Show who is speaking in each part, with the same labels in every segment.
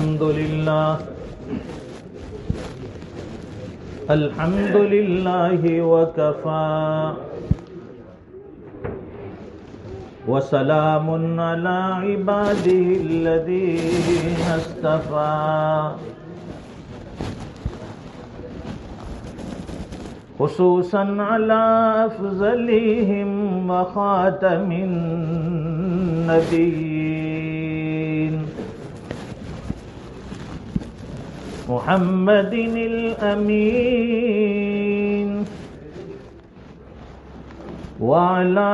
Speaker 1: الحمد لله وكفى وسلام على عباده الذين اصطفى خصوصا على أفضلهم وخاتم النبيين محمد الأمين وعلى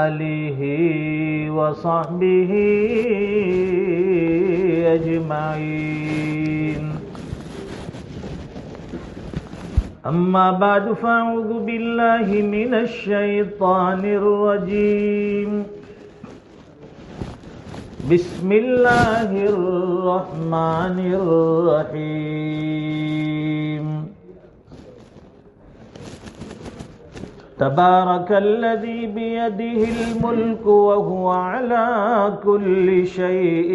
Speaker 1: آله وصحبه أجمعين أما بعد فأعوذ بالله من الشيطان الرجيم بسم الله الرحمن الرحيم تبارك الذي بيده الملك وهو على كل شيء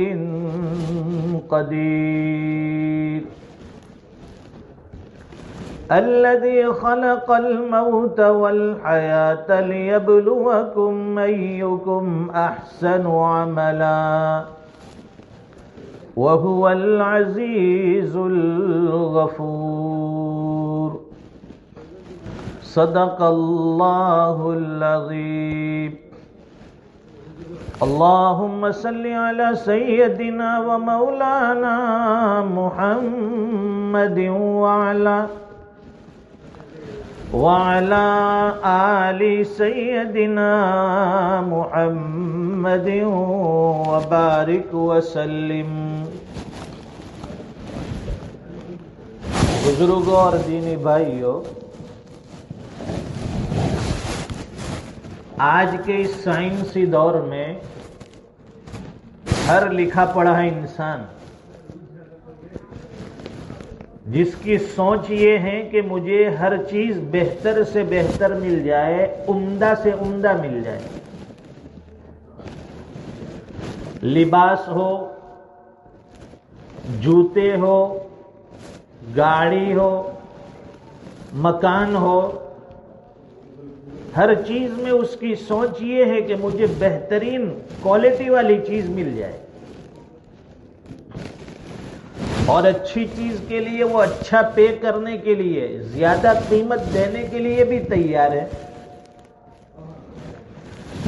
Speaker 1: قدير الذي خلق الموت والحياة ليبلوكم أيكم أحسن عملا وهو العزيز الغفور صدق الله العظيم اللهم صل على سيدنا ومولانا محمد وعلى آل سيدنا محمد وبارك وسلم. بزرگوں اور دینی بھائیوں، آج کے اس سائنسی دور میں ہر لکھا پڑھا انسان جس کی سوچ یہ ہے کہ مجھے ہر چیز بہتر سے بہتر مل جائے، عمدہ سے عمدہ مل جائے، لباس ہو، جوتے ہو، گاڑی ہو، مکان ہو، ہر چیز میں اس کی سوچ یہ ہے کہ مجھے بہترین کوالٹی والی چیز مل جائے، اور اچھی چیز کے لیے وہ اچھا پے کرنے کے لیے، زیادہ قیمت دینے کے لیے بھی تیار ہے.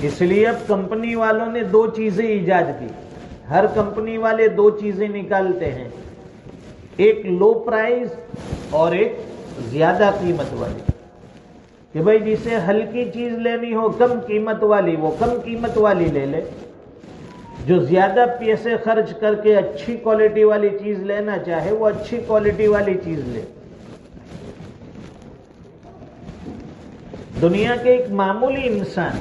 Speaker 1: اس لیے اب کمپنی والوں نے دو چیزیں ایجاد کی. ہر کمپنی والے دو چیزیں نکالتے ہیں، ایک لو پرائز اور ایک زیادہ قیمت والی، کہ بھائی جسے ہلکی چیز لینی ہو کم قیمت والی، وہ کم قیمت والی لے لے، جو زیادہ پیسے خرچ کر کے اچھی کوالٹی والی چیز لینا چاہے وہ اچھی کوالٹی والی چیز لے. دنیا کے ایک معمولی انسان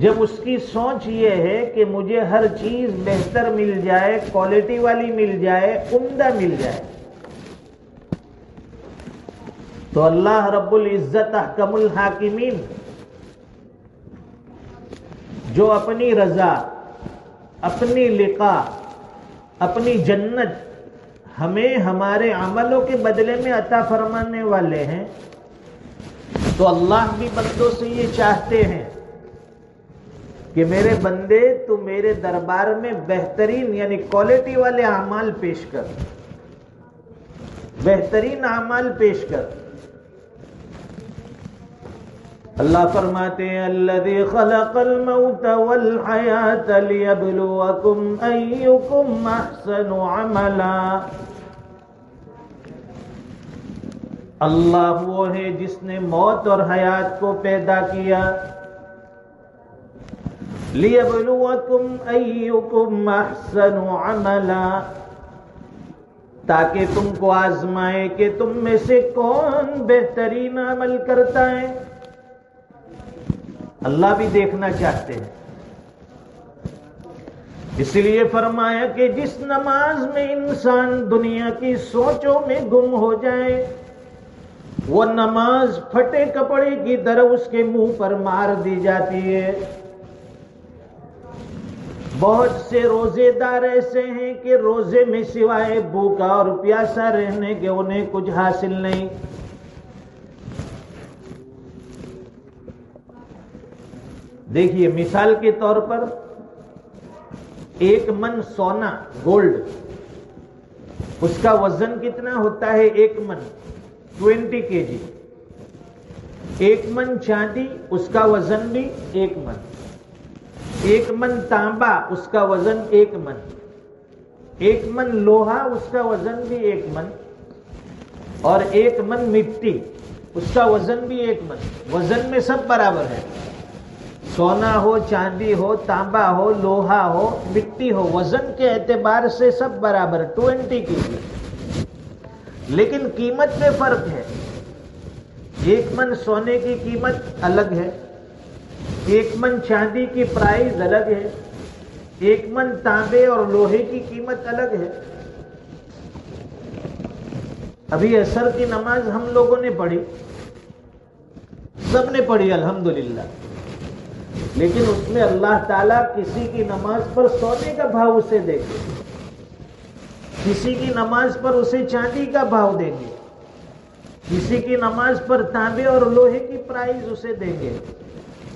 Speaker 1: جب اس کی سوچ یہ ہے کہ مجھے ہر چیز بہتر مل جائے، کوالٹی والی مل جائے، عمدہ مل جائے، تو اللہ رب العزت احکم الحاکمین جو اپنی رضا، اپنی لقاء، اپنی جنت ہمیں ہمارے عملوں کے بدلے میں عطا فرمانے والے ہیں، تو اللہ بھی بندوں سے یہ چاہتے ہیں کہ میرے بندے تو میرے دربار میں بہترین یعنی کوالٹی والے اعمال پیش کر، بہترین اعمال پیش کر. اللہ فرماتے ہیں الذی خلق الموت والحیاة لیبلوکم ایکم احسن عملا. اللہ وہ ہے جس نے موت اور حیات کو پیدا کیا، لیبلوکم ایکم احسن عملا، تاکہ تم کو آزمائے کہ تم میں سے کون بہترین عمل کرتا ہے. اللہ بھی دیکھنا چاہتے ہیں، اس لیے فرمایا کہ جس نماز میں انسان دنیا کی سوچوں میں گم ہو جائے، وہ نماز پھٹے کپڑے کی طرح اس کے منہ پر مار دی جاتی ہے. بہت سے روزے دار ایسے ہیں کہ روزے میں سوائے بھوکا اور پیاسا رہنے کے انہیں کچھ حاصل نہیں. دیکھیے مثال کے طور پر 1 من سونا گولڈ، اس کا وزن کتنا ہوتا ہے؟ 1 من 20 kg. 1 من چاندی، اس کا وزن بھی 1 من. 1 من تانبا، اس کا وزن 1 من. 1 من لوہا، اس کا وزن بھی 1 من. اور 1 من مٹی، اس کا وزن بھی 1 من. وزن میں سب برابر ہے، سونا ہو، چاندی ہو، تانبا ہو، لوہا ہو، مٹی ہو، وزن کے اعتبار سے سب برابر 20 kg. لیکن قیمت میں فرق ہے. 1 من سونے کی قیمت الگ ہے، 1 من چاندی کی پرائز الگ ہے، 1 من تانبے اور لوہے کی قیمت الگ ہے. ابھی عصر کی نماز ہم لوگوں نے پڑھی، سب نے پڑھی الحمدللہ، لیکن اس میں اللہ تعالیٰ کسی کی نماز پر سونے کا بھاؤ اسے دیں گے، کسی کی نماز پر اسے چاندی کا بھاؤ دیں گے، کسی کی نماز پر تانبے اور لوہے کی پرائز اسے دیں گے،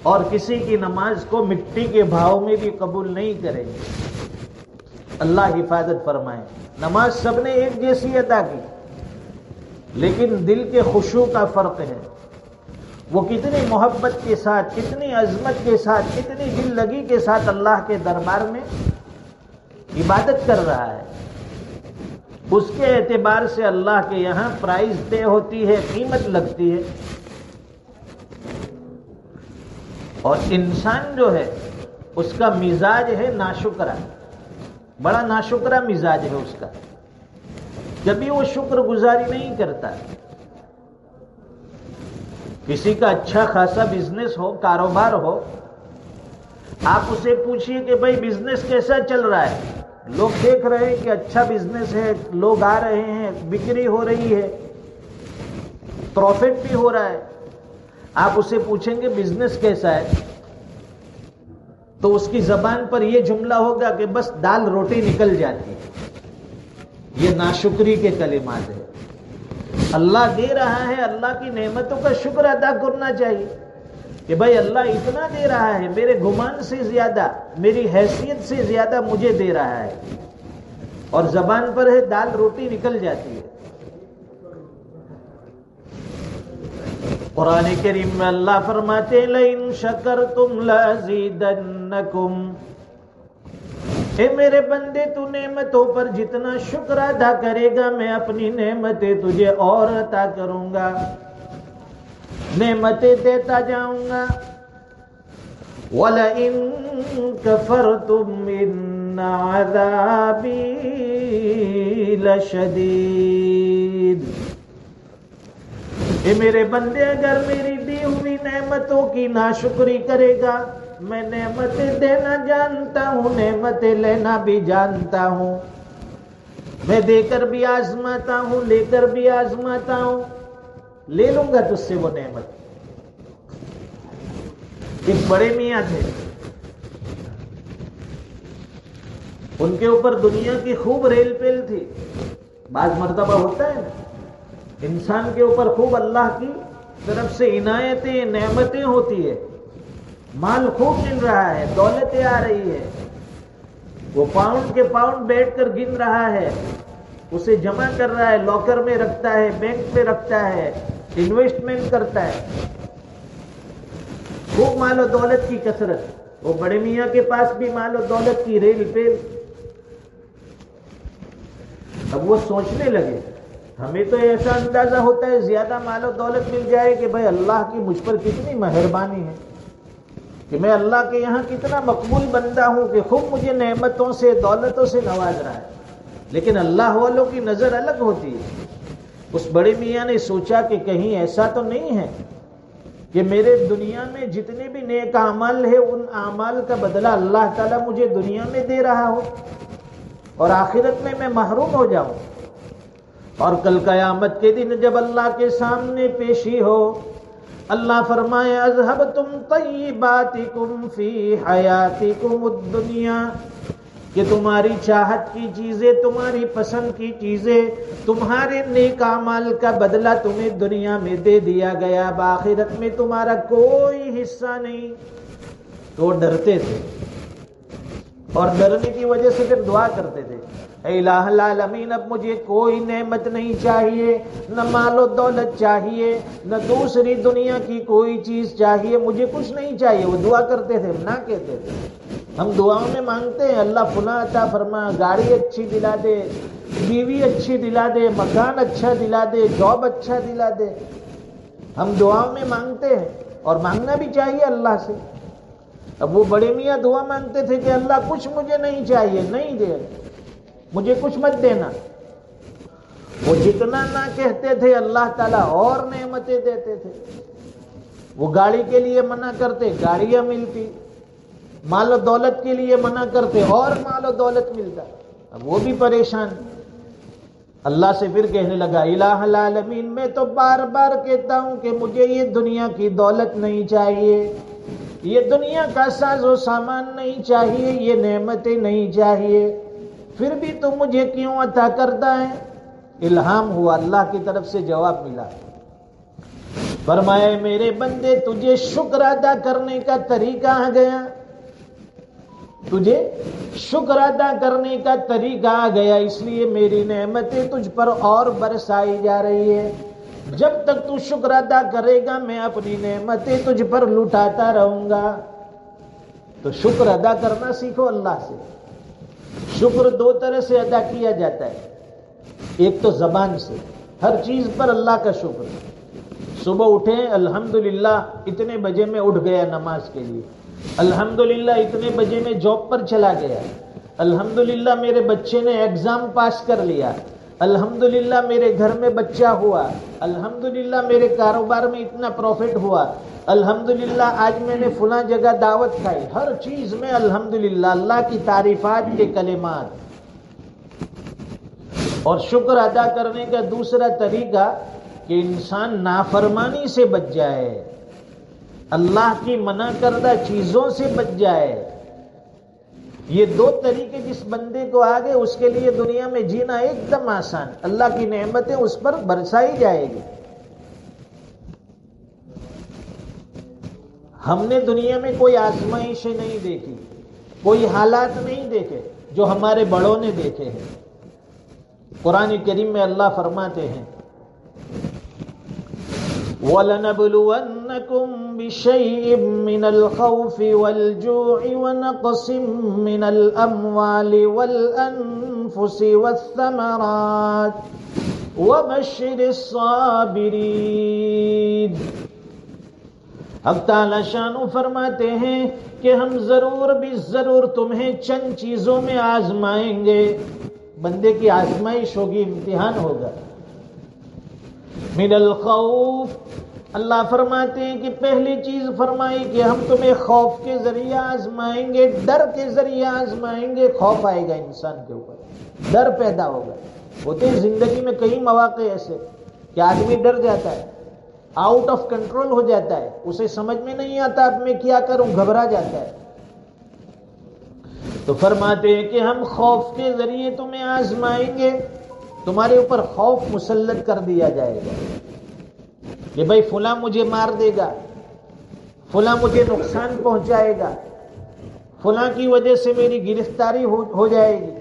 Speaker 1: اور کسی کی نماز کو مٹی کے بھاؤ میں بھی قبول نہیں کریں گے. اللہ حفاظت فرمائے. نماز سب نے ایک جیسی ادا کی، لیکن دل کے خشوع کا فرق ہے. وہ کتنی محبت کے ساتھ، کتنی عظمت کے ساتھ، کتنی دل لگی کے ساتھ اللہ کے دربار میں عبادت کر رہا ہے، اس کے اعتبار سے اللہ کے یہاں پرائز طے ہوتی ہے، قیمت لگتی ہے. اور انسان جو ہے اس کا مزاج ہے ناشکرا، بڑا ناشکرا مزاج ہے اس کا، کبھی وہ شکر گزاری نہیں کرتا. کسی کا اچھا خاصا بزنس ہو، کاروبار ہو، آپ اسے پوچھئے کہ بھائی بزنس کیسا چل رہا ہے؟ لوگ دیکھ رہے ہیں کہ اچھا بزنس ہے، لوگ آ رہے ہیں، بکری ہو رہی ہے، پروفٹ بھی ہو رہا ہے. آپ اسے پوچھیں گے بزنس کیسا ہے، تو اس کی زبان پر یہ جملہ ہوگا کہ بس دال روٹی نکل جاتی ہے. یہ ناشکری کے کلمات ہیں. اللہ دے رہا ہے، اللہ کی نعمتوں کا شکر ادا کرنا چاہیے کہ بھائی اللہ اتنا دے رہا ہے، میرے گمان سے زیادہ، میری حیثیت سے زیادہ مجھے دے رہا ہے، اور زبان پر ہے دال روٹی نکل جاتی ہے. قرآن کریم میں اللہ فرماتے ہیں لَإِن شَكَرْتُمْ لَأَزِيدَنَّكُمْ. اے میرے بندے، تو نعمتوں پر جتنا شکر ادا کرے گا، میں اپنی نعمتیں تجھے اور عطا کروں گا، نعمتیں دیتا جاؤں گا. وَلَئِن كَفَرْتُمْ إِنَّ عَذَابِي لَشَدِيدٌ. اے میرے بندے، اگر میری دی ہوئی نعمتوں کی ناشکری کرے گا، میں نعمتیں دینا جانتا ہوں، نعمتیں لینا بھی جانتا ہوں، میں دے کر بھی آزماتا ہوں، لے کر بھی آزماتا ہوں. لے لوں گا تجھ سے وہ نعمت. ایک بڑے میاں تھے، ان کے اوپر دنیا کی خوب ریل پیل تھی. بعض مرتبہ ہوتا ہے نا، انسان کے اوپر خوب اللہ کی طرف سے عنایتیں، نعمتیں ہوتی ہے، مال خوب مل رہا ہے، دولتیں آ رہی ہے، وہ پاؤنڈ کے پاؤنڈ بیٹھ کر گن رہا ہے، اسے جمع کر رہا ہے، لاکر میں رکھتا ہے، بینک میں رکھتا ہے، انویسٹمنٹ کرتا ہے، خوب مال و دولت کی کثرت. وہ بڑے میاں کے پاس بھی مال و دولت کی ریل پیل. اب وہ سوچنے لگے، ہمیں تو ایسا اندازہ ہوتا ہے زیادہ مال و دولت مل جائے کہ بھائی اللہ کی مجھ پر کتنی مہربانی ہے، کہ میں اللہ کے یہاں کتنا مقبول بندہ ہوں کہ خوب مجھے نعمتوں سے، دولتوں سے نواز رہا ہے. لیکن اللہ والوں کی نظر الگ ہوتی ہے. اس بڑے میاں نے سوچا کہ کہیں ایسا تو نہیں ہے کہ میرے دنیا میں جتنے بھی نیک اعمال ہیں، ان اعمال کا بدلہ اللہ تعالیٰ مجھے دنیا میں دے رہا ہو اور آخرت میں محروم ہو جاؤں، اور کل قیامت کے دن جب اللہ کے سامنے پیشی ہو، اللہ فرمائے اذهبتم طیباتکم فی حیاتکم الدنیا، کہ تمہاری چاہت کی چیزیں، تمہاری پسند کی چیزیں، تمہارے نیک اعمال کا بدلہ تمہیں دنیا میں دے دیا گیا، آخرت میں تمہارا کوئی حصہ نہیں۔ تو ڈرتے تھے، اور ڈرنے کی وجہ سے پھر دعا کرتے تھے، اے الہ العالمین اب مجھے کوئی نعمت نہیں چاہیے، نہ مال و دولت چاہیے، نہ دوسری دنیا کی کوئی چیز چاہیے، مجھے کچھ نہیں چاہیے۔ وہ دعا کرتے تھے، نہ کہتے تھے۔ ہم دعاؤں میں مانگتے ہیں اللہ فلاں عطا فرما، گاڑی اچھی دلا دے، بیوی اچھی دلا دے، مکان اچھا دلا دے، جاب اچھا دلا دے۔ ہم دعاؤں میں مانگتے ہیں، اور مانگنا بھی چاہیے اللہ سے۔ اب وہ بڑے میاں دعا مانگتے تھے کہ اللہ کچھ مجھے نہیں چاہیے، نہیں دے، مجھے کچھ مت دینا۔ وہ جتنا نہ کہتے تھے اللہ تعالیٰ اور نعمتیں دیتے تھے۔ وہ گاڑی کے لیے منع کرتے، گاڑیاں ملتی، مال و دولت کے لیے منع کرتے اور مال و دولت ملتا۔ اب وہ بھی پریشان۔ اللہ سے پھر کہنے لگا الہ العالمین میں تو بار بار کہتا ہوں کہ مجھے یہ دنیا کی دولت نہیں چاہیے، یہ دنیا کا ساز و سامان نہیں چاہیے، یہ نعمتیں نہیں چاہیے، پھر بھی تو مجھے کیوں عطا کرتا ہے؟ الہام ہوا، اللہ کی طرف سے جواب ملا۔ فرمایا میرے بندے تجھے شکر ادا کرنے کا طریقہ آ گیا، تجھے شکر ادا کرنے کا طریقہ آ گیا، اس لیے میری نعمتیں تجھ پر اور برسائی جا رہی ہے۔ جب تک تو شکر ادا کرے گا میں اپنی نعمتیں تجھ پر لٹاتا رہوں گا۔ تو شکر ادا کرنا سیکھو اللہ سے۔ شکر دو طرح سے ادا کیا جاتا ہے، ایک تو زبان سے، ہر چیز پر اللہ کا شکر۔ صبح اٹھیں الحمدللہ اتنے بجے میں اٹھ گیا نماز کے لیے، الحمدللہ اتنے بجے میں جاب پر چلا گیا، الحمدللہ میرے بچے نے ایگزام پاس کر لیا، الحمدللہ میرے گھر میں بچہ ہوا، الحمدللہ میرے کاروبار میں اتنا پروفٹ ہوا، الحمدللہ آج میں نے فلاں جگہ دعوت کھائی۔ ہر چیز میں الحمدللہ، اللہ کی تعریفات کے کلمات۔ اور شکر ادا کرنے کا دوسرا طریقہ کہ انسان نافرمانی سے بچ جائے، اللہ کی منع کردہ چیزوں سے بچ جائے۔ یہ دو طریقے جس بندے کو آگے، اس کے لیے دنیا میں جینا ایک دم آسان، اللہ کی نعمتیں اس پر برسائی جائے گی۔ ہم نے دنیا میں کوئی آزمائشیں نہیں دیکھی، کوئی حالات نہیں دیکھے جو ہمارے بڑوں نے دیکھے ہیں۔ قرآن کریم میں اللہ فرماتے ہیں وَلَنَبْلُوَنَّكُمْ بِشَيْءٍ مِّنَ الْخَوْفِ وَالْجُوعِ وَنَقْصٍ مِّنَ الْأَمْوَالِ وَالْأَنفُسِ وَالثَّمَرَاتِ وَبَشِّرِ الصَّابِرِينَ۔ حق تعالی شانو فرماتے ہیں کہ ہم ضرور بھی ضرور تمہیں چند چیزوں میں آزمائیں گے۔ بندے کی آزمائش ہوگی، امتحان ہوگا۔ من الخوف، اللہ فرماتے ہیں کہ پہلی چیز فرمائی کہ ہم تمہیں خوف کے ذریعے آزمائیں گے، ڈر کے ذریعے آزمائیں گے۔ خوف آئے گا انسان کے اوپر، ڈر پیدا ہوگا۔ ہوتے ہیں زندگی میں کئی مواقع ایسے کہ آدمی ڈر جاتا ہے، آؤٹ آف کنٹرول ہو جاتا ہے، اسے سمجھ میں نہیں آتا اب میں کیا کروں، گھبرا جاتا ہے۔ تو فرماتے ہیں کہ ہم خوف کے ذریعے تمہیں آزمائیں گے، تمہارے اوپر خوف مسلط کر دیا جائے گا کہ بھائی فلاں مجھے مار دے گا، فلاں مجھے نقصان پہنچائے گا، فلاں کی وجہ سے میری گرفتاری ہو جائے گی۔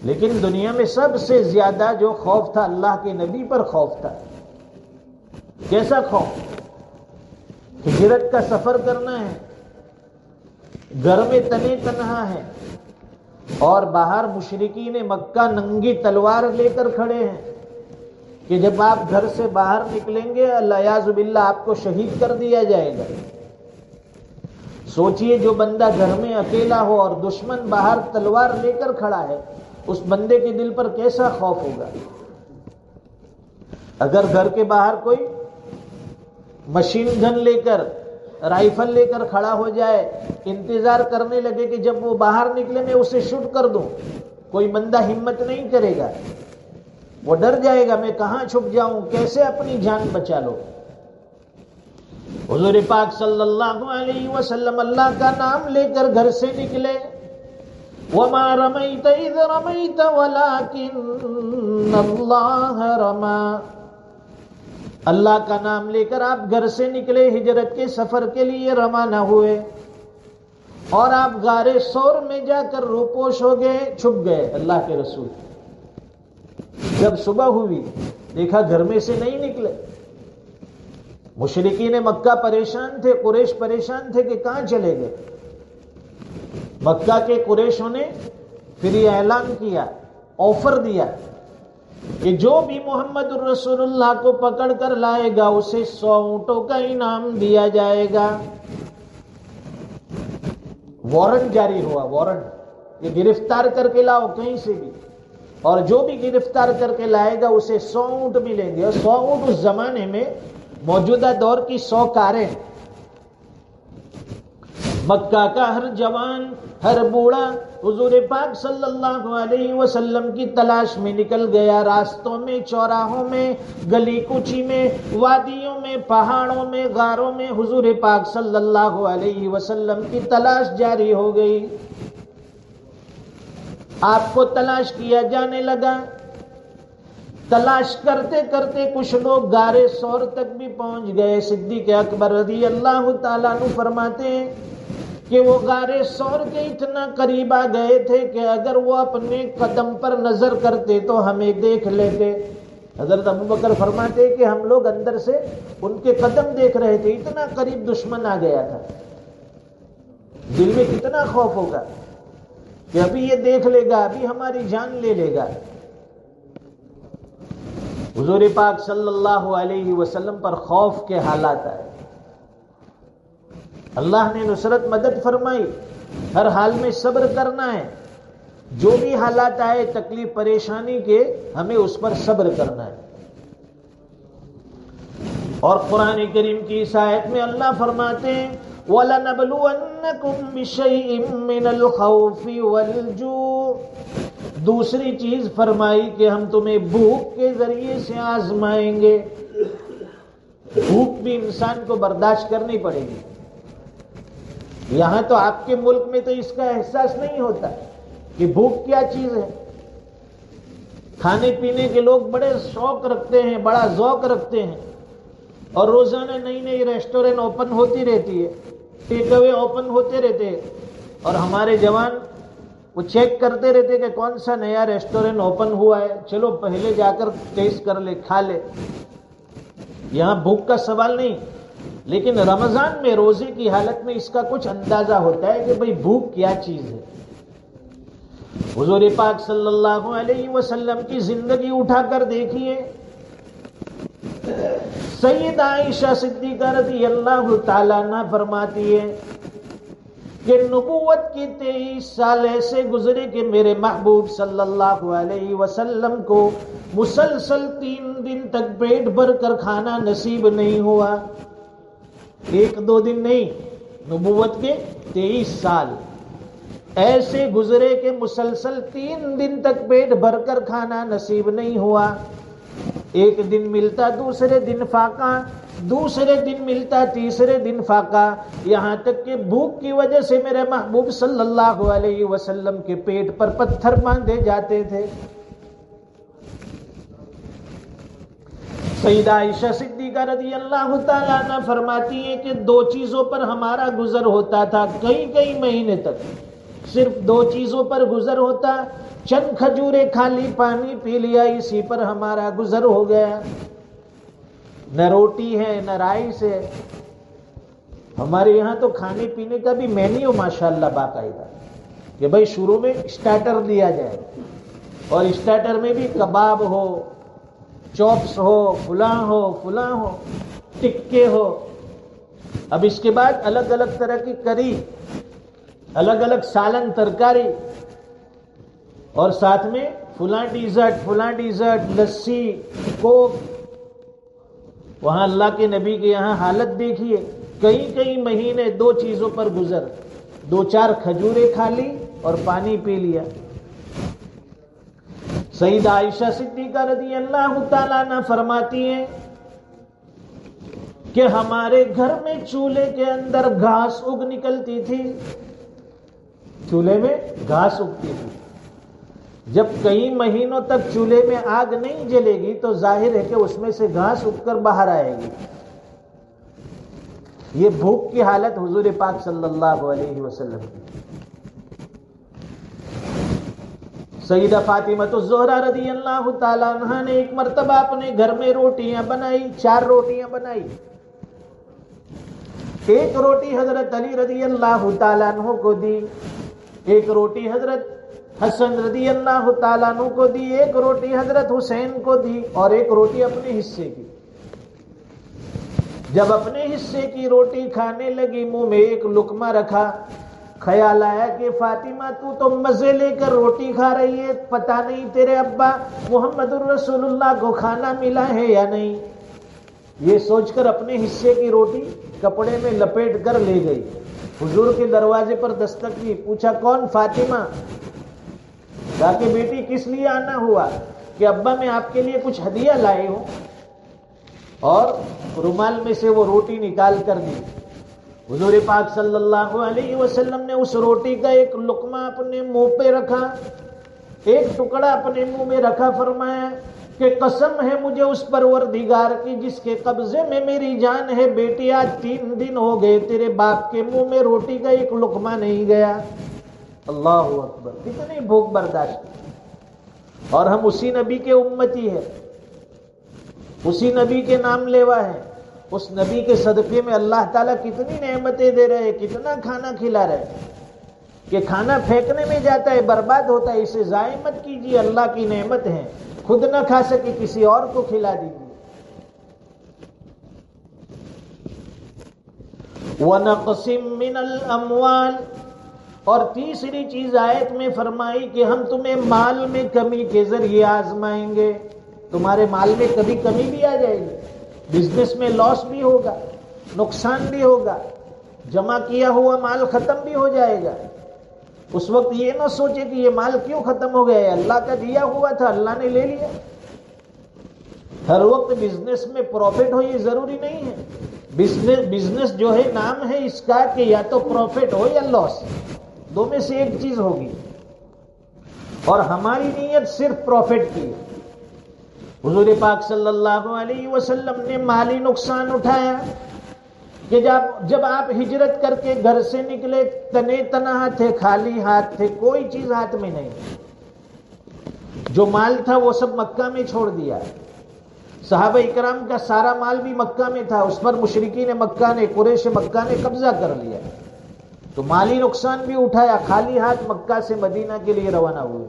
Speaker 1: لیکن دنیا میں سب سے زیادہ جو خوف تھا اللہ کے نبی پر خوف تھا۔ کیسا خوف؟ ہجرت کا سفر کرنا ہے، گھر میں تنے تنہا ہے، اور باہر مشرکین مکہ ننگی تلوار لے کر کھڑے ہیں کہ جب آپ گھر سے باہر نکلیں گے الیاذ باللہ آپ کو شہید کر دیا جائے گا۔ سوچئے جو بندہ گھر میں اکیلا ہو اور دشمن باہر تلوار لے کر کھڑا ہے، اس بندے کے دل پر کیسا خوف ہوگا۔ اگر گھر کے باہر کوئی مشین گن لے کر، رائفل لے کر کھڑا ہو جائے، انتظار کرنے لگے کہ جب وہ باہر نکلے میں اسے شوٹ کر دوں، کوئی بندہ ہمت نہیں کرے گا، وہ ڈر جائے گا میں کہاں چھپ جاؤں، کیسے اپنی جان بچا لو۔ حضور پاک صلی اللہ علیہ وسلم اللہ کا نام لے کر گھر سے نکلے. وما رمیت اذ رمیت ولکن اللہ رمی. اللہ کا نام لے کر آپ گھر سے نکلے, ہجرت کے سفر کے لیے روانہ ہوئے, اور آپ غار ثور میں جا کر روپوش ہو گئے, چھپ گئے. اللہ کے رسول جب صبح ہوئی دیکھا گھر میں سے نہیں نکلے. مشرکین مکہ پریشان تھے, قریش پریشان تھے کہ کہاں چلے گئے. مکہ کے قریشوں نے پھر یہ اعلان کیا, آفر دیا کہ جو بھی محمد الرسول اللہ کو پکڑ کر لائے گا اسے 100 اونٹوں کا انعام دیا جائے گا. وارنٹ جاری ہوا, وارنٹ, یہ گرفتار کر کے لاؤ کہیں سے بھی, اور جو بھی گرفتار کر کے لائے گا اسے 100 اونٹ ملیں گے. اور 100 اونٹ اس زمانے میں موجودہ دور کی 100 کاریں. مکہ کا ہر جوان, ہر بوڑھا حضور پاک صلی اللہ علیہ وسلم کی تلاش میں نکل گیا. راستوں میں, چوراہوں میں, گلی کوچی میں, وادیوں میں, پہاڑوں میں, غاروں میں حضور پاک صلی اللہ علیہ وسلم کی تلاش جاری ہو گئی. آپ کو تلاش کیا جانے لگا. تلاش کرتے کرتے کچھ لوگ غار ثور تک بھی پہنچ گئے. صدیق اکبر رضی اللہ تعالیٰ عنہ فرماتے ہیں کہ وہ غار ثور کے اتنا قریب آ گئے تھے کہ اگر وہ اپنے قدم پر نظر کرتے تو ہمیں دیکھ لیتے. حضرت ابوبکر فرماتے کہ ہم لوگ اندر سے ان کے قدم دیکھ رہے تھے, اتنا قریب دشمن آ گیا تھا. دل میں کتنا خوف ہوگا کہ ابھی یہ دیکھ لے گا, ابھی ہماری جان لے لے گا. حضور پاک صلی اللہ علیہ وسلم پر خوف کے حالات آئے. اللہ نے نصرت مدد فرمائی. ہر حال میں صبر کرنا ہے, جو بھی حالات آئے تکلیف پریشانی کے, ہمیں اس پر صبر کرنا ہے. اور قرآن کریم کی اس آیت میں اللہ فرماتے ہیں وَلَنَبْلُوَنَّكُمْ بِشَيْءٍ مِّنَ الْخَوْفِ وَالْجُوعِ. دوسری چیز فرمائی کہ ہم تمہیں بھوک کے ذریعے سے آزمائیں گے. بھوک بھی انسان کو برداشت کرنی پڑے گی. یہاں تو آپ کے ملک میں تو اس کا احساس نہیں ہوتا کہ بھوک کیا چیز ہے. کھانے پینے کے لوگ بڑے شوق رکھتے ہیں, بڑا ذوق رکھتے ہیں, اور روزانہ نئی نئی ریسٹورینٹ اوپن ہوتی رہتی ہے, ٹیک اوے اوپن ہوتے رہتے ہیں, اور ہمارے جوان وہ چیک کرتے رہتے کہ کون سا نیا ریسٹورینٹ اوپن ہوا ہے, چلو پہلے جا کر ٹیسٹ کر لے, کھا لے. یہاں بھوک کا سوال نہیں, لیکن رمضان میں روزے کی حالت میں اس کا کچھ اندازہ ہوتا ہے کہ بھئی بھوک کیا چیز ہے. حضور پاک صلی اللہ علیہ وسلم کی زندگی اٹھا کر دیکھیے. سیدہ عائشہ صدیقہ رضی اللہ تعالیٰ عنہ فرماتی ہے کہ نبوت کی 23 سال ایسے گزرے کہ میرے محبوب صلی اللہ علیہ وسلم کو مسلسل 3 دن تک پیٹ بھر کر کھانا نصیب نہیں ہوا. 1-2 دن نہیں, نبوت کے 23 سال ایسے گزرے کہ مسلسل 3 دن تک پیٹ بھر کر کھانا نصیب نہیں ہوا. ایک دن ملتا دوسرے دن فاقہ, دوسرے دن ملتا تیسرے دن فاقہ, یہاں تک کہ بھوک کی وجہ سے میرے محبوب صلی اللہ علیہ وسلم کے پیٹ پر پتھر باندھے جاتے تھے. سیدہ عائشہ صدیقہ رضی اللہ تعالیٰ عنہ فرماتی ہے کہ 2 چیزوں پر ہمارا گزر ہوتا تھا کئی مہینے تک. صرف 2 چیزوں پر گزر ہوتا, چند کھجوریں کھا لی, پانی پی لیا, اسی پر ہمارا گزر ہو گیا. نہ روٹی ہے نہ رائس ہے. ہمارے یہاں تو کھانے پینے کا بھی مینیو ماشاءاللہ باقاعدہ کہ بھائی شروع میں اسٹارٹر دیا جائے, اور اسٹارٹر میں بھی کباب ہو, چوپس ہو, فلاں ہو, ٹکے ہو. اب اس کے بعد الگ الگ طرح کی کری, الگ الگ سالن ترکاری, اور ساتھ میں فلاں ڈیزرٹ, لسی, کوک. وہاں اللہ کے نبی کے یہاں حالت دیکھیے, کئی مہینے 2 چیزوں پر گزر. 2-4 کھجوریں کھا لی اور پانی پی لیا. سیدہ عائشہ صدیقہ رضی اللہ تعالیٰ عنہ فرماتی ہیں کہ ہمارے گھر میں چولہے کے اندر گھاس اگ نکلتی تھی، چولہے میں گھاس اگتی تھی. جب کئی مہینوں تک چولہے میں آگ نہیں جلے گی تو ظاہر ہے کہ اس میں سے گھاس اگ کر باہر آئے گی. یہ بھوک کی حالت حضور پاک صلی اللہ علیہ وسلم کی. سیدہ فاطمہ الزہرا رضی اللہ تعالی عنہا نے ایک مرتبہ اپنے گھر میں روٹیاں بنائی، 4 روٹیاں بنائی. ایک روٹی حضرت علی رضی اللہ تعالیٰ عنہ کو دی، ایک روٹی حضرت حسن رضی اللہ تعالیٰ عنہ کو دی، ایک روٹی حضرت حسین کو دی اور ایک روٹی اپنے حصے کی. جب اپنے حصے کی روٹی کھانے لگی، منہ میں ایک لقمہ رکھا، خیال آیا کہ فاطمہ تو مزے لے کر روٹی کھا رہی ہے، پتہ نہیں تیرے ابا محمد الرسول اللہ کو کھانا ملا ہے یا نہیں. یہ سوچ کر اپنے حصے کی روٹی کپڑے میں لپیٹ کر لے گئی. حضور کے دروازے پر دستک کی، پوچھا کون؟ فاطمہ. کہا کہ بیٹی کس لیے آنا ہوا؟ کہ ابا میں آپ کے لیے کچھ ہدیہ لائے ہوں. اور رومال میں سے وہ روٹی نکال کر دی. حضور پاک صلی اللہ علیہ وسلم نے اس روٹی کا ایک لقمہ اپنے منہ پہ رکھا، ایک ٹکڑا اپنے منہ میں رکھا، فرمایا کہ قسم ہے مجھے اس پروردگار کی جس کے قبضے میں میری جان ہے، بیٹی آج 3 دن ہو گئے تیرے باپ کے منہ میں روٹی کا ایک لقمہ نہیں گیا. اللہ اکبر، کتنی بھوک برداشت. اور ہم اسی نبی کے امتی ہیں، اسی نبی کے نام لیوا ہے. اس نبی کے صدقے میں اللہ تعالیٰ کتنی نعمتیں دے رہے ہیں، کتنا کھانا کھلا رہے ہیں کہ کھانا پھینکنے میں جاتا ہے، برباد ہوتا ہے. اسے ضائع مت کیجیے، اللہ کی نعمت ہے. خود نہ کھا سکے کسی اور کو کھلا دیجیے. وَنَقْسِم مِّنَ الْأَمْوَالِ، اور تیسری چیز آیت میں فرمائی کہ ہم تمہیں مال میں کمی کے ذریعے آزمائیں گے. تمہارے مال میں کبھی کمی بھی آ جائے گی، بزنس میں لاس بھی ہوگا، نقصان بھی ہوگا، جمع کیا ہوا مال ختم بھی ہو جائے گا. اس وقت یہ نہ سوچے کہ یہ مال کیوں ختم ہو گیا ہے، اللہ کا دیا ہوا تھا، اللہ نے لے لیا. ہر وقت بزنس میں پروفٹ ہو یہ ضروری نہیں ہے. بزنس جو ہے نام ہے اس کا کہ یا تو پروفٹ ہو یا لاس، دو میں سے ایک چیز ہوگی. اور ہماری نیت صرف پروفٹ کی ہے. حضور پاک صلی اللہ علیہ وسلم نے مالی نقصان اٹھایا کہ جب آپ ہجرت کر کے گھر سے نکلے تنے تنہا تھے، خالی ہاتھ تھے، کوئی چیز ہاتھ میں نہیں. جو مال تھا وہ سب مکہ میں چھوڑ دیا. صحابہ اکرام کا سارا مال بھی مکہ میں تھا، اس پر مشرکین مکہ نے، قریش مکہ نے قبضہ کر لیا. تو مالی نقصان بھی اٹھایا، خالی ہاتھ مکہ سے مدینہ کے لیے روانہ ہوئے.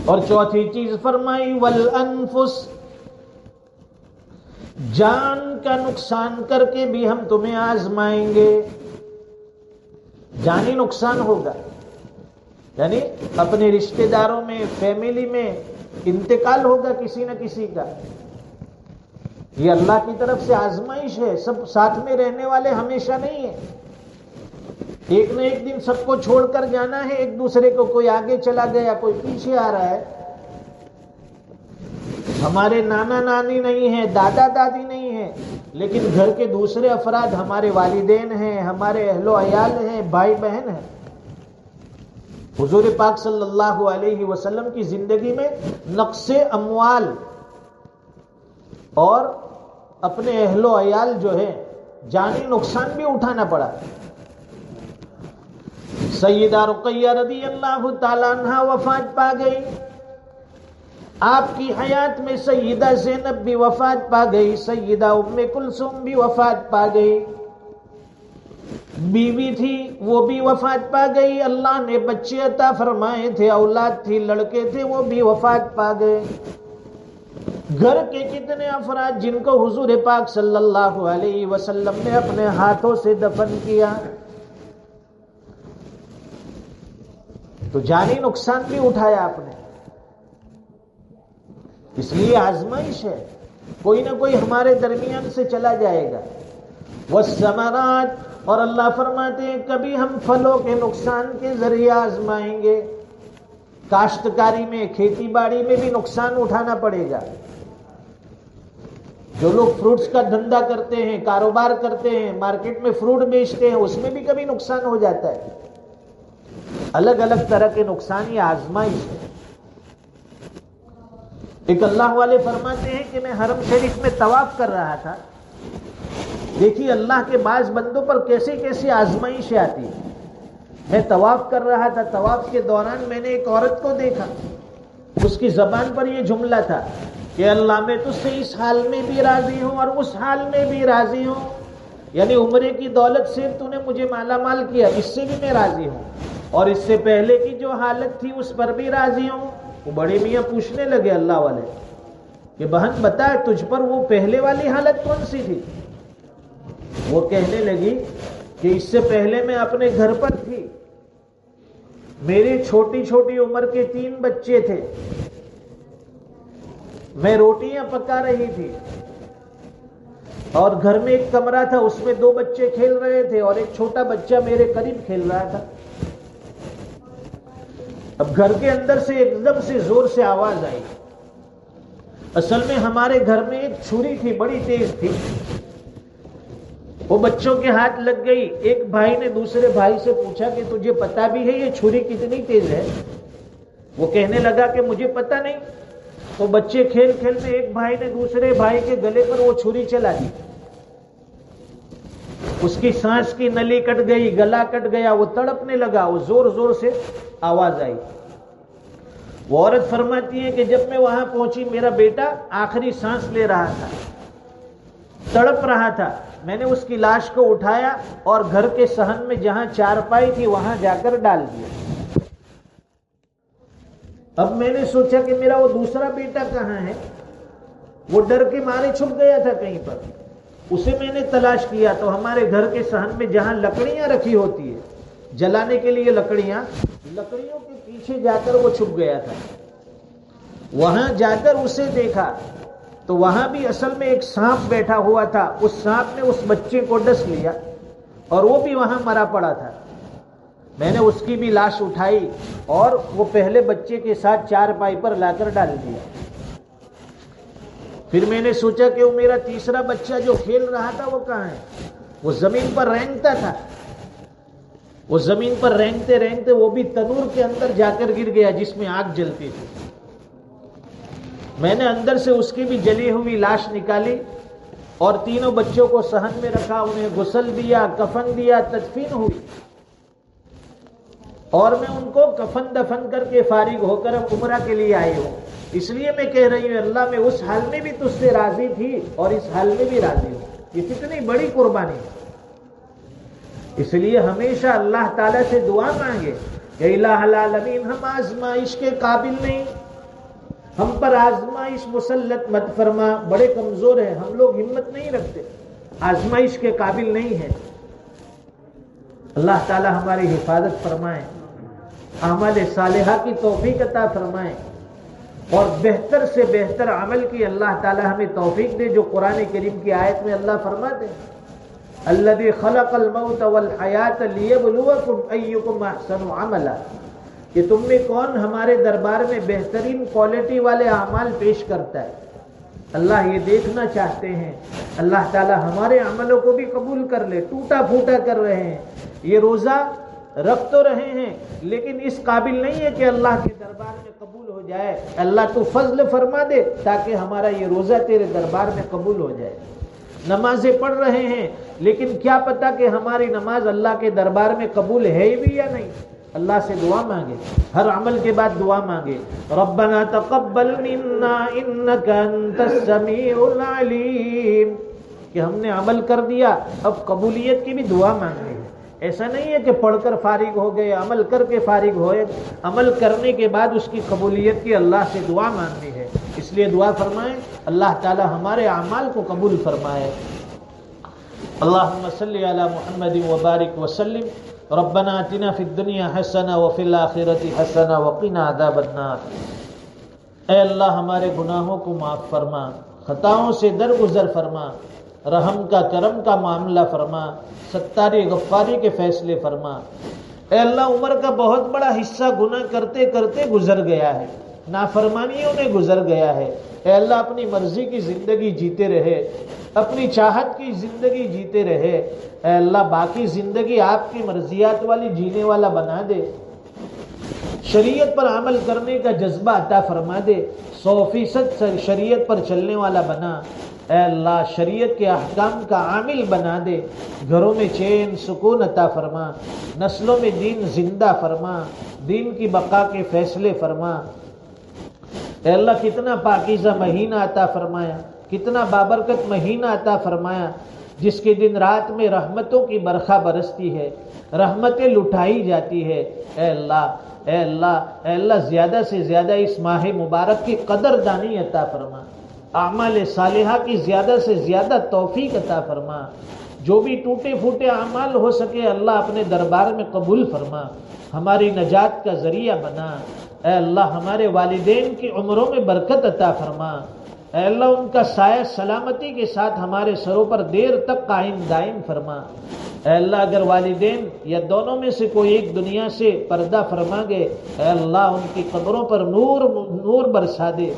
Speaker 1: اور چوتھی چیز فرمائی والانفس، جان کا نقصان کر کے بھی ہم تمہیں آزمائیں گے. جانی نقصان ہوگا، یعنی اپنے رشتہ داروں میں، فیملی میں انتقال ہوگا کسی نہ کسی کا. یہ اللہ کی طرف سے آزمائش ہے. سب ساتھ میں رہنے والے ہمیشہ نہیں ہیں. ایک نہ ایک دن سب کو چھوڑ کر جانا ہے ایک دوسرے کو. کوئی آگے چلا گیا، کوئی پیچھے آ رہا ہے. ہمارے نانا نانی نہیں ہیں، دادا دادی نہیں ہیں، لیکن گھر کے دوسرے افراد ہمارے والدین ہیں، ہمارے اہل و عیال ہیں، بھائی بہن ہیں. حضور پاک صلی اللہ علیہ وسلم کی زندگی میں نقص اموال اور اپنے اہل و عیال جو ہے جانی نقصان بھی اٹھانا پڑا. سیدہ رقیہ رضی اللہ تعالیٰ عنہ وفات پا گئی. آپ کی حیات میں سیدہ زینب بھی وفات پا گئی، سیدہ ام کلثوم بھی وفات پا گئی. بیوی تھی وہ بھی وفات پا گئی. اللہ نے بچے عطا فرمائے تھے، اولاد تھی، لڑکے تھے، وہ بھی وفات پا گئے. گھر کے کتنے افراد جن کو حضور پاک صلی اللہ علیہ وسلم نے اپنے ہاتھوں سے دفن کیا. تو جانی نقصان بھی اٹھایا آپ نے. اس لیے آزمائش ہے، کوئی نہ کوئی ہمارے درمیان سے چلا جائے گا. والثمرات، اور اللہ فرماتے ہیں کبھی ہم پھلوں کے نقصان کے ذریعے آزمائیں گے. کاشتکاری میں، کھیتی باڑی میں بھی نقصان اٹھانا پڑے گا. جو لوگ فروٹس کا دھندا کرتے ہیں، کاروبار کرتے ہیں، مارکیٹ میں فروٹ بیچتے ہیں، اس میں بھی کبھی نقصان ہو جاتا ہے. الگ الگ طرح کے نقصان، یہ آزمائش ہے. ایک اللہ والے فرماتے ہیں کہ میں حرم شریف میں طواف کر رہا تھا. دیکھیے اللہ کے بعض بندوں پر کیسے کیسے آزمائشیں آتی ہیں. میں طواف کر رہا تھا، طواف کے دوران میں نے ایک عورت کو دیکھا. اس کی زبان پر یہ جملہ تھا کہ اللہ میں تجھ سے اس حال میں بھی راضی ہوں اور اس حال میں بھی راضی ہوں. یعنی عمرے کی دولت سے تو نے مجھے مالا مال کیا، اس سے بھی میں راضی ہوں، اور اس سے پہلے کی جو حالت تھی اس پر بھی راضی ہوں. وہ بڑے میاں پوچھنے لگے اللہ والے کہ بہن بتا تجھ پر وہ پہلے والی حالت کون سی تھی؟ وہ کہنے لگی کہ اس سے پہلے میں اپنے گھر پر تھی، میری چھوٹی چھوٹی عمر کے 3 بچے تھے، میں روٹیاں پکا رہی تھی، اور گھر میں ایک کمرہ تھا، اس میں 2 بچے کھیل رہے تھے اور ایک چھوٹا بچہ میرے قریب کھیل رہا تھا. اب گھر کے اندر سے ایک دم سے زور سے آواز آئی. اصل میں ہمارے گھر میں ایک چھری تھی، بڑی تیز تھی، وہ بچوں کے ہاتھ لگ گئی. ایک بھائی نے دوسرے بھائی سے پوچھا کہ تجھے پتا بھی ہے یہ چھری کتنی تیز ہے؟ وہ کہنے لگا کہ مجھے پتا نہیں. تو بچے کھیل کھیل میں ایک بھائی نے دوسرے بھائی کے گلے پر وہ چھری چلا دی. اس کی سانس کی نلی کٹ گئی، گلا کٹ گیا، وہ تڑپنے لگا. وہ زور زور سے آواز آئی. وہ عورت فرماتی ہے کہ جب میں وہاں پہنچی، میرا بیٹا آخری سانس لے رہا تھا، تڑپ رہا تھا. میں نے اس کی لاش کو اٹھایا اور گھر کے صحن میں جہاں چارپائی تھی وہاں جا کر ڈال دیا. اب میں نے سوچا کہ میرا وہ دوسرا بیٹا کہاں ہے؟ وہ ڈر کے مارے چھپ گیا تھا کہیں پر. اسے میں نے تلاش کیا تو ہمارے گھر کے صحن میں جہاں لکڑیاں رکھی ہوتی ہے جلانے کے لیے، لکڑیوں کے پیچھے جا کر وہ چھپ گیا تھا. وہاں جا کر اسے دیکھا تو وہاں بھی اصل میں ایک سانپ بیٹھا ہوا تھا. اس سانپ نے اس بچے کو ڈس لیا اور وہ بھی وہاں مرا پڑا تھا. میں نے اس کی بھی لاش اٹھائی اور وہ پہلے بچے کے ساتھ چارپائی پر لا کر ڈال دیا. پھر میں نے سوچا کہ وہ میرا تیسرا بچہ جو کھیل رہا تھا وہ کہاں ہے؟ وہ زمین پر رینگتا تھا. وہ زمین پر رینگتے رینگتے وہ بھی تنور کے اندر جا کر گر گیا جس میں آگ جلتی تھی. میں نے اندر سے اس کی بھی جلی ہوئی لاش نکالی اور تینوں بچوں کو صحن میں رکھا، انہیں غسل دیا، کفن دیا، تدفین ہوئی. اور میں ان کو کفن دفن کر کے فارغ ہو کر اب عمرہ کے لیے آئی ہوں. اس لیے میں کہہ رہی ہوں اللہ میں اس حال میں بھی تجھ سے راضی تھی اور اس حال میں بھی راضی ہوں. یہ کتنی بڑی قربانی ہے. اس لیے ہمیشہ اللہ تعالیٰ سے دعا مانگے کہ الہ العالمین ہم آزمائش کے قابل نہیں، ہم پر آزمائش مسلط مت فرما. بڑے کمزور ہیں ہم لوگ، ہمت نہیں رکھتے، آزمائش کے قابل نہیں ہیں. اللہ تعالیٰ ہماری حفاظت فرمائے، اعمال صالحہ کی توفیق عطا فرمائے، اور بہتر سے بہتر عمل کی اللہ تعالیٰ ہمیں توفیق دے. جو قرآن کریم کی آیت میں اللہ فرماتے ہیں الذی خلق الموت والحیات لیبلوکم ایکم احسن عملا، کہ تم میں کون ہمارے دربار میں بہترین کوالٹی والے اعمال پیش کرتا ہے. اللہ یہ دیکھنا چاہتے ہیں. اللہ تعالیٰ ہمارے عملوں کو بھی قبول کر لے. ٹوٹا پھوٹا کر رہے ہیں، یہ روزہ رکھ تو رہے ہیں لیکن اس قابل نہیں ہے کہ اللہ کے دربار میں قبول ہو جائے. اللہ تو فضل فرما دے تاکہ ہمارا یہ روزہ تیرے دربار میں قبول ہو جائے. نمازیں پڑھ رہے ہیں لیکن کیا پتا کہ ہماری نماز اللہ کے دربار میں قبول ہے بھی یا نہیں. اللہ سے دعا مانگے، ہر عمل کے بعد دعا مانگے. ربنا تقبل منا انک انت السمیع العلیم، کہ ہم نے عمل کر دیا اب قبولیت کی بھی دعا مانگنی ہے. ایسا نہیں ہے کہ پڑھ کر فارغ ہو گئے، عمل کر کے فارغ ہوئے. عمل کرنے کے بعد اس کی قبولیت کی اللہ سے دعا مانگنی ہے. اس لیے دعا فرمائیں اللہ تعالی ہمارے اعمال کو قبول فرمائے. اللہم صلی علی محمد وبارک وسلم. ربنا آتنا فی الدنیا حسنہ وفی الآخرۃ حسنہ وقنا عذاب النار. اے اللہ ہمارے گناہوں کو معاف فرما، خطاؤں سے درگزر فرما، رحم کا کرم کا معاملہ فرما، ستاری غفاری کے فیصلے فرما. اے اللہ عمر کا بہت بڑا حصہ گناہ کرتے کرتے گزر گیا ہے، نافرمانیوں میں گزر گیا ہے، اے اللہ اپنی مرضی کی زندگی جیتے رہے، اپنی چاہت کی زندگی جیتے رہے، اے اللہ باقی زندگی آپ کی مرضیات والی جینے والا بنا دے، شریعت پر عمل کرنے کا جذبہ عطا فرما دے، 100% شریعت پر چلنے والا بنا، اے اللہ شریعت کے احکام کا عامل بنا دے، گھروں میں چین سکون عطا فرما، نسلوں میں دین زندہ فرما، دین کی بقا کے فیصلے فرما۔ اے اللہ کتنا پاکیزہ مہینہ عطا فرمایا، کتنا بابرکت مہینہ عطا فرمایا، جس کے دن رات میں رحمتوں کی برخا برستی ہے، رحمتیں لٹائی جاتی ہے۔ اے اللہ اے اللہ اے اللہ زیادہ سے زیادہ اس ماہ مبارک کی قدر دانی عطا فرما، اعمال صالحہ کی زیادہ سے زیادہ توفیق عطا فرما، جو بھی ٹوٹے پھوٹے اعمال ہو سکے اللہ اپنے دربار میں قبول فرما، ہماری نجات کا ذریعہ بنا۔ اے اللہ ہمارے والدین کی عمروں میں برکت عطا فرما، اے اللہ ان کا سایہ سلامتی کے ساتھ ہمارے سروں پر دیر تک قائم دائم فرما۔ اے اللہ اگر والدین یا دونوں میں سے کوئی ایک دنیا سے پردہ فرما گئے، اے اللہ ان کی قبروں پر نور برسا دے،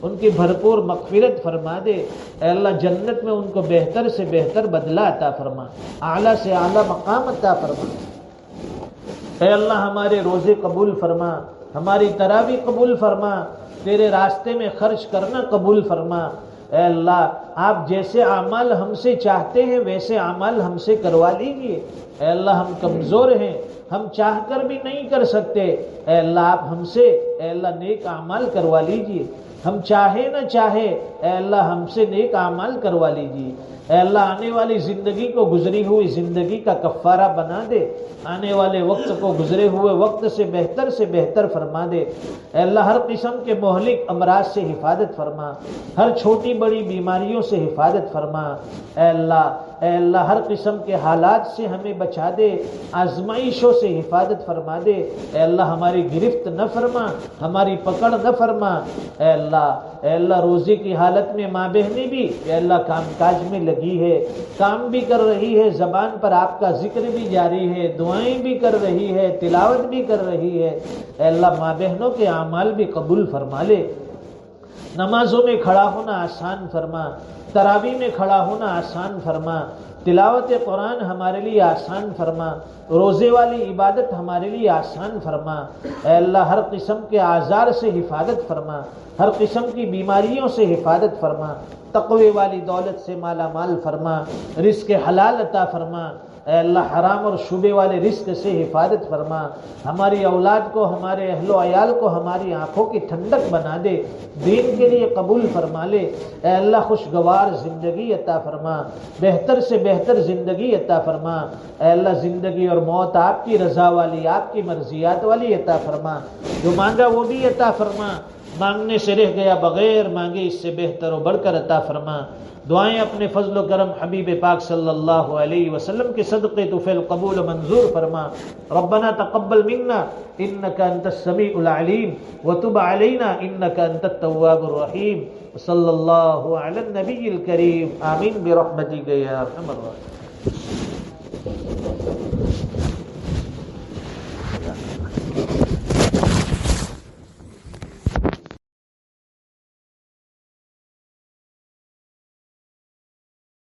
Speaker 1: ان کی بھرپور مغفرت فرما دے، اے اللہ جنت میں ان کو بہتر سے بہتر بدلہ عطا فرما، اعلیٰ سے اعلیٰ مقام عطا فرما۔ اے اللہ ہمارے روزے قبول فرما، ہماری تراویح قبول فرما، تیرے راستے میں خرچ کرنا قبول فرما۔ اے اللہ آپ جیسے اعمال ہم سے چاہتے ہیں ویسے اعمال ہم سے کروا لیجئے۔ اے اللہ ہم کمزور ہیں، ہم چاہ کر بھی نہیں کر سکتے، اے اللہ آپ ہم سے اے اللہ نیک اعمال کروا لیجئے، ہم چاہے نہ چاہے اے اللہ ہم سے نیک اعمال کروا لیجئے۔ اے اللہ آنے والی زندگی کو گزری ہوئی زندگی کا کفارہ بنا دے، آنے والے وقت کو گزرے ہوئے وقت سے بہتر فرما دے۔ اے اللہ ہر قسم کے مہلک امراض سے حفاظت فرما، ہر چھوٹی بڑی بیماریوں سے حفاظت فرما۔ اے اللہ ہر قسم کے حالات سے ہمیں بچا دے، آزمائشوں سے حفاظت فرما دے۔ اے اللہ ہماری گرفت نہ فرما، ہماری پکڑ نہ فرما۔ اے اللہ روزے کی حالت میں ماں بہنیں بھی اے اللہ کام کاج میں لگی ہے، کام بھی کر رہی ہے، زبان پر آپ کا ذکر بھی جاری ہے، دعائیں بھی کر رہی ہے، تلاوت بھی کر رہی ہے۔ اے اللہ ماں بہنوں کے اعمال بھی قبول فرما لے، نمازوں میں کھڑا ہونا آسان فرما، تراویح میں کھڑا ہونا آسان فرما، تلاوت قرآن ہمارے لیے آسان فرما، روزے والی عبادت ہمارے لیے آسان فرما۔ اے اللہ ہر قسم کے آزار سے حفاظت فرما، ہر قسم کی بیماریوں سے حفاظت فرما، تقوی والی دولت سے مالا مال فرما، رزق حلال عطا فرما۔ اے اللہ حرام اور شبے والے رزق سے حفاظت فرما، ہماری اولاد کو، ہمارے اہل و عیال کو ہماری آنکھوں کی ٹھنڈک بنا دے، دین کے لیے قبول فرما لے۔ اے اللہ خوشگوار زندگی عطا فرما، بہتر سے بہتر زندگی عطا فرما۔ اے اللہ زندگی اور موت آپ کی رضا والی، آپ کی مرضیات والی عطا فرما، جو مانگا وہ بھی عطا فرما، مانگنے سے رہ گیا بغیر مانگے اس سے بہتر و بڑھ کر عطا فرما۔ دعائیں اپنے فضل و کرم حبیب پاک صلی اللہ علیہ وسلم کے صدقے تو فعل قبول و منظور فرما۔ ربنا تقبل منا انك انت السميع العليم وتب علينا انك انت التواب الرحيم صلی اللہ علی النبی الکریم آمین برحمتک یا ارحم الراحمین۔